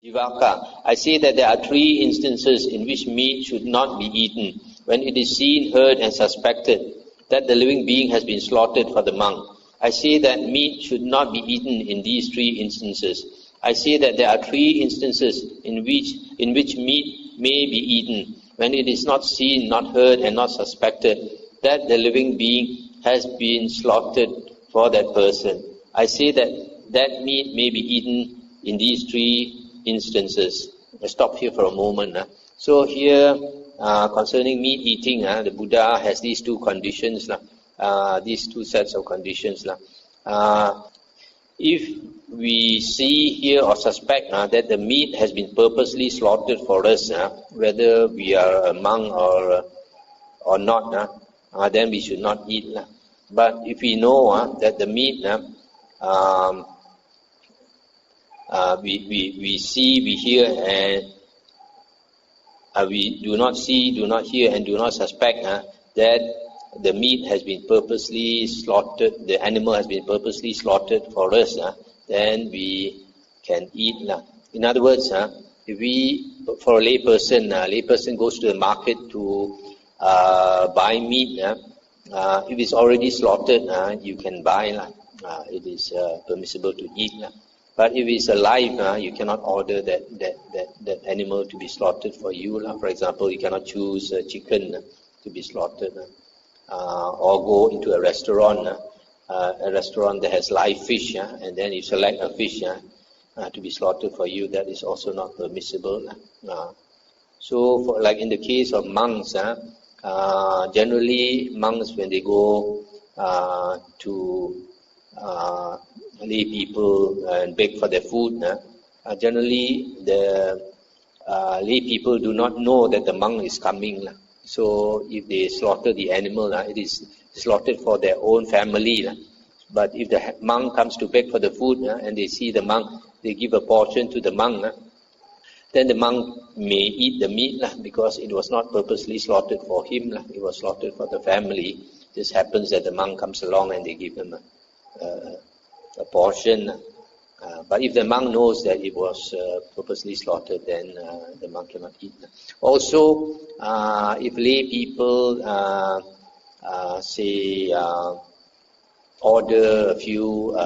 Jivaka, I say that there are three instances in which meat should not be eaten. When it is seen, heard and suspected that the living being has been slaughtered for the monk. I say that meat should not be eaten in these three instances. I say that there are three instances in which meat may be eaten. When it is not seen, not heard and not suspected that the living being has been slaughtered for that person. I say that meat may be eaten in these three instances. Let's stop here for a moment. So here, concerning meat eating, the Buddha has these two conditions, these two sets of conditions. If we see here or suspect that the meat has been purposely slaughtered for us, whether we are a monk or not, then we should not eat. But if we know that the meat we see, we hear, and we do not see, do not hear, and do not suspect that the meat has been purposely slaughtered, the animal has been purposely slaughtered for us, then we can eat. In other words, if we, for a layperson goes to the market to buy meat, if it's already slaughtered, you can buy. It is permissible to eat. But if it's alive, you cannot order that animal to be slaughtered for you. For example, you cannot choose chicken to be slaughtered, or go into a restaurant that has live fish, and then you select a fish to be slaughtered for you. That is also not permissible. So, like in the case of monks, generally monks, when they go to lay people and beg for their food, generally the lay people do not know that the monk is coming. So if they slaughter the animal, it is slaughtered for their own family. But if the monk comes to beg for the food, and they see the monk, they give a portion to the monk, then the monk may eat the meat, because it was not purposely slaughtered for him. It was slaughtered for the family. This happens that the monk comes along and they give him a portion. But if the monk knows that it was purposely slaughtered, then the monk cannot eat. Also, if lay people say order a few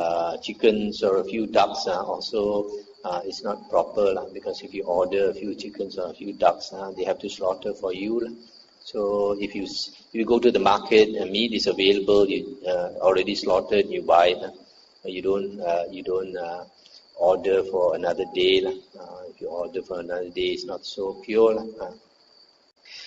chickens or a few ducks, also it's not proper, because if you order a few chickens or a few ducks, they have to slaughter for you. So if you go to the market and meat is available, you already slaughtered, you buy it. You don't order for another day. If you order for another day, it's not so pure.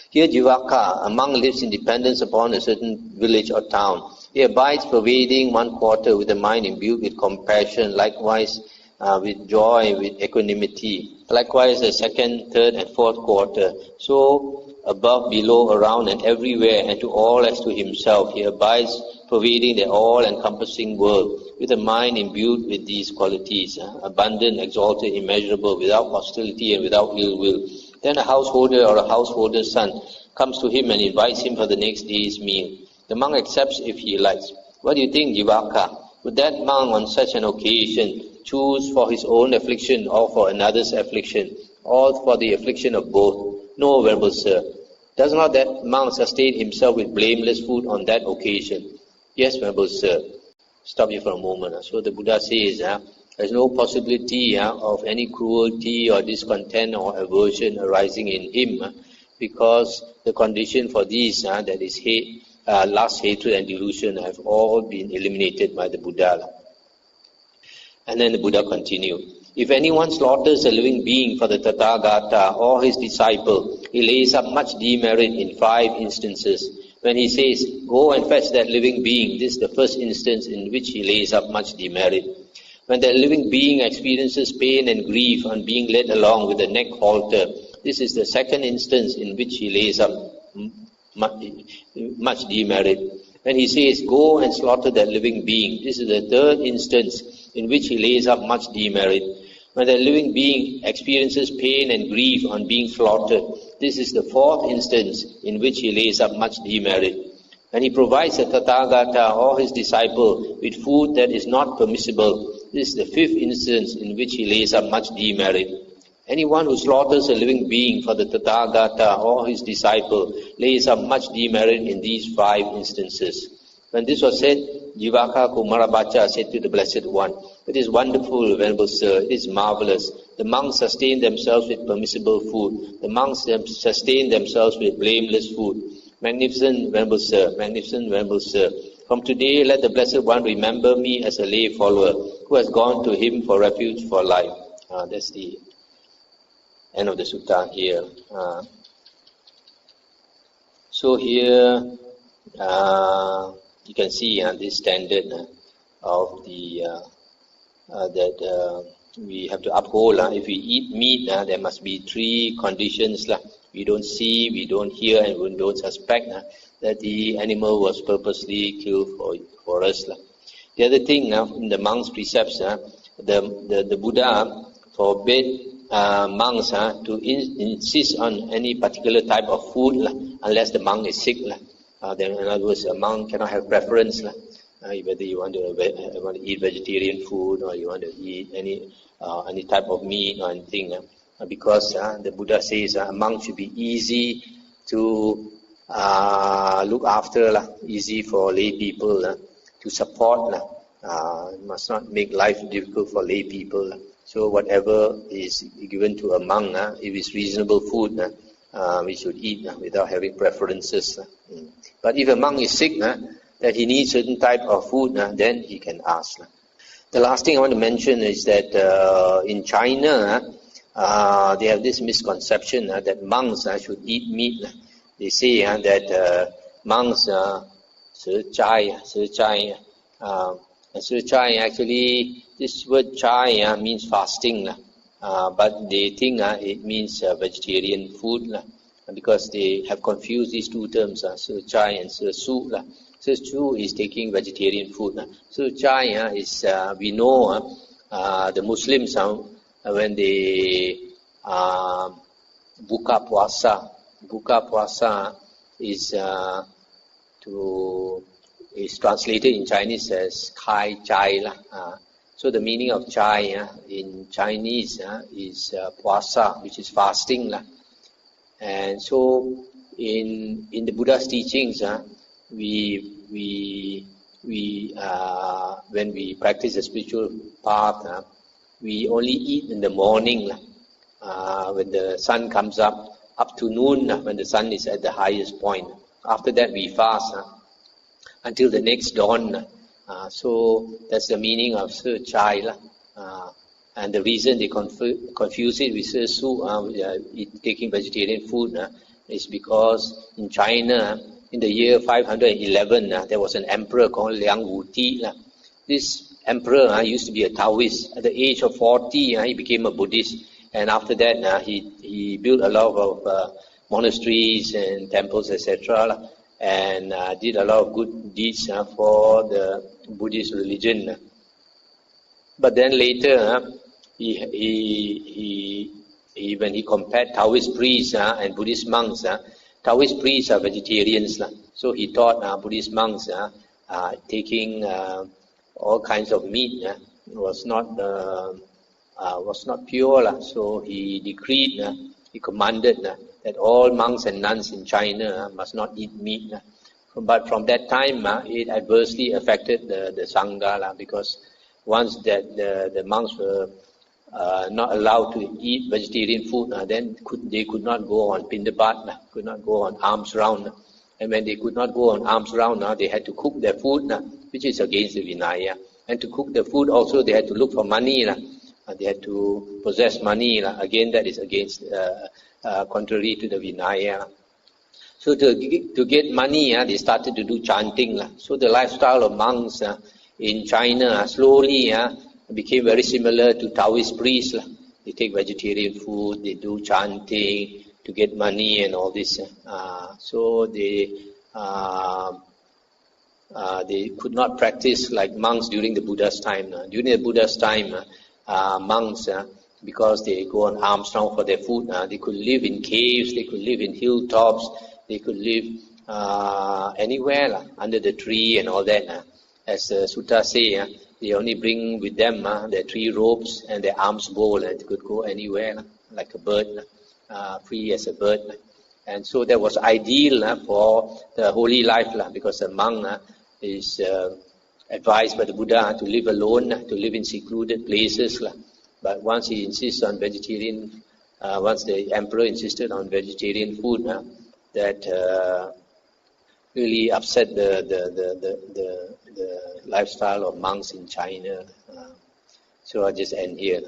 Here, Jivaka, a monk lives in dependence upon a certain village or town. He abides pervading one quarter with a mind imbued with compassion, likewise with joy, with equanimity. Likewise, the second, third, and fourth quarter. So, above, below, around, and everywhere, and to all as to himself, he abides pervading the all-encompassing world, with a mind imbued with these qualities, abundant, exalted, immeasurable, without hostility and without ill will. Then a householder or a householder's son comes to him and invites him for the next day's meal. The monk accepts if he likes. What do you think, Jivaka? Would that monk on such an occasion choose for his own affliction or for another's affliction, or for the affliction of both? No, venerable sir. Does not that monk sustain himself with blameless food on that occasion? Yes, venerable sir. Stop here for a moment. So the Buddha says, there's no possibility of any cruelty or discontent or aversion arising in him, because the condition for these, that is hate, lust, hatred and delusion, have all been eliminated by the Buddha. And then the Buddha continued, if anyone slaughters a living being for the Tathagata or his disciple, he lays up much demerit in 5 instances. When he says, go and fetch that living being, this is the first instance in which he lays up much demerit. When that living being experiences pain and grief on being led along with the neck halter, this is the second instance in which he lays up much demerit. When he says, go and slaughter that living being, this is the third instance in which he lays up much demerit. When the living being experiences pain and grief on being slaughtered, this is the fourth instance in which he lays up much demerit. When he provides a Tathagata or his disciple with food that is not permissible, this is the fifth instance in which he lays up much demerit. Anyone who slaughters a living being for the Tathagata or his disciple lays up much demerit in these 5 instances. When this was said, Jivaka Kumarabacha said to the Blessed One, "It is wonderful, Venerable Sir, it is marvelous. The monks sustain themselves with permissible food. The monks sustain themselves with blameless food. Magnificent, Venerable Sir, magnificent, Venerable Sir. From today, let the Blessed One remember me as a lay follower who has gone to him for refuge for life." That's the end of the sutta here. So here you can see this standard of the that we have to uphold. If we eat meat, there must be 3 conditions. We don't see, we don't hear, and we don't suspect that the animal was purposely killed for us. The other thing, in the monks' precepts, the Buddha forbid monks to insist on any particular type of food unless the monk is sick. Then, in other words, a monk cannot have preference. Whether you want to eat vegetarian food or you want to eat any type of meat or anything, because the Buddha says a monk should be easy to look after, easy for lay people to support. Must not make life difficult for lay people. So whatever is given to a monk, if it's reasonable food, we should eat without having preferences. But if a monk is sick, that he needs certain type of food, then he can ask. The last thing I want to mention is that in China, they have this misconception that monks should eat meat. They say that monks Sir Chai. Sir Chai, actually, this word Chai means fasting, but they think it means vegetarian food, because they have confused these 2 terms, Sir Chai and Sir Su. Sir Su is taking vegetarian food. Sir Chai is, we know the Muslims, when they buka puasa is translated in Chinese as Khai Chai. So the meaning of Chai in Chinese is puasa, which is fasting. And so in the Buddha's teachings, we when we practice the spiritual path, we only eat in the morning, when the sun comes up to noon, when the sun is at the highest point. After that we fast until the next dawn. So that's the meaning of Sir Chai. And the reason they confuse it with Sir Su, taking vegetarian food, is because in China, in the year 511, there was an emperor called Liang Wuti. This emperor used to be a Taoist. At the age of 40, he became a Buddhist. And after that, he built a lot of monasteries and temples, etc., and did a lot of good deeds for the Buddhist religion. But then later, when he compared Taoist priests and Buddhist monks, Taoist priests are vegetarians, so he thought Buddhist monks taking all kinds of meat was not pure. So he decreed, he commanded that all monks and nuns in China must not eat meat. But from that time, it adversely affected the Sangha, because once that the monks were not allowed to eat vegetarian food, then they could not go on Pindapat, could not go on alms round. And when they could not go on alms round, they had to cook their food, which is against the Vinaya. And to cook the food also, they had to look for money. They had to possess money. Again, that is against, contrary to the Vinaya. So to get money, they started to do chanting. So the lifestyle of monks in China slowly became very similar to Taoist priests. They take vegetarian food, they do chanting to get money and all this. So they could not practice like monks during the Buddha's time. During the Buddha's time, monks, because they go on alms round for their food, they could live in caves, they could live in hilltops, they could live anywhere under the tree and all that. As the sutta say, they only bring with them their 3 robes and their alms bowl, and they could go anywhere. like a bird, free as a bird. And so that was ideal for the holy life, because a monk is advised by the Buddha to live alone, to live in secluded places. But once he insists on vegetarian, once the emperor insisted on vegetarian food, that really upset the lifestyle of monks in China. So I just end here.